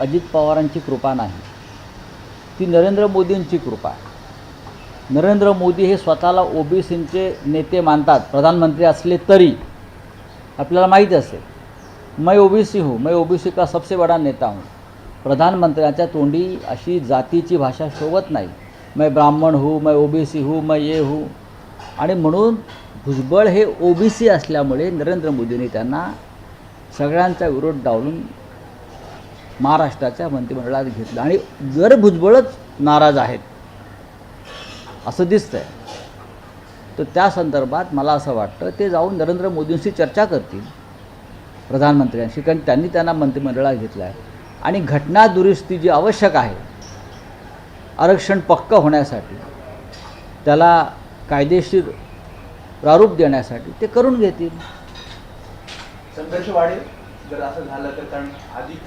अजित पवारांची कृपा नाही, ती नरेंद्र मोदींची कृपा आहे. नरेंद्र मोदी हे स्वतःला ओबीसींचे नेते मानतात. प्रधानमंत्री असले तरी आपल्याला माहीत असेल, मैं ओबीसी हूँ, मैं ओबीसी का सबसे बड़ा नेता हूँ. प्रधानमंत्र्यांच्या तोंडी अशी जातीची भाषा शोभत नाही. मैं ब्राह्मण हूँ, मैं ओबीसी हूँ, मैं ये हूँ. आणि म्हणून भुजबळ हे ओबीसी असल्यामुळे नरेंद्र मोदींनी त्यांना सगळ्यांचा विरोध डावलून महाराष्ट्राच्या मंत्रिमंडळात घेतलं. आणि जर भुजबळच नाराज आहेत असं दिसतंय, तर त्या संदर्भात मला असं वाटतं ते जाऊन नरेंद्र मोदींशी चर्चा करतील, प्रधानमंत्र्यांशी, कारण त्यांनी त्यांना मंत्रिमंडळात घेतलं आहे. आणि घटना दुरुस्ती जी आवश्यक आहे आरक्षण पक्क होण्यासाठी, त्याला कायदेशीर प्रारूप देण्यासाठी ते करून घेतील. संघर्ष वाढेल जर असं झालं तर, कारण आधी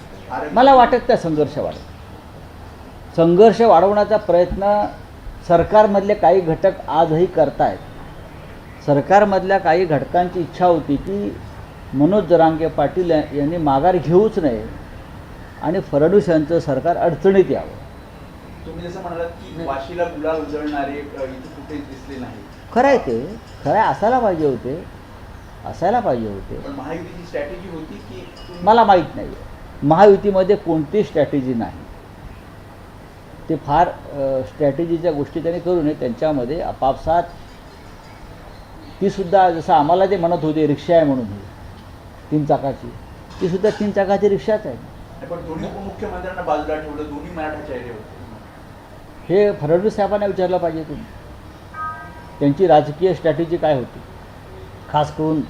मला वाटत त्या संघर्ष वाढेल. संघर्ष वाढवण्याचा प्रयत्न सरकारमधले काही घटक आजही करतायत. सरकारमधल्या काही घटकांची इच्छा होती की मनोज जरांगे पाटील यांनी माघार घेऊच नये आणि फडणवीस यांचं सरकार अडचणीत यावं. तुम्ही जसं म्हणालात की वाशीला गुलाल उजळणारे इथे कुठेच दिसले नाही. खरं आहे, ते खरं आहे, असायला पाहिजे होते, असायला पाहिजे होते. पण महायुतीची स्ट्रॅटेजी होती की मला माहीत नाही आहे. महायुतीमध्ये कोणती स्ट्रॅटेजी नाही. ते फार स्ट्रॅटेजीच्या गोष्टी त्यांनी करू नये. त्यांच्यामध्ये आपापसात तीसुद्धा, जसं आम्हाला ते म्हणत होते रिक्षा आहे म्हणून, 3 चाकाची, तीसुद्धा 3 चाकाची रिक्षाच आहे. पण दोन्ही उपमुख्यमंत्र्यांना बाजूला ठेवलं, दोन्ही मराठा चेहरे होते. हे फडणवीस साहेबांना विचारलं पाहिजे तुम्ही, त्यांची राजकीय स्ट्रॅटेजी काय होती, खास करून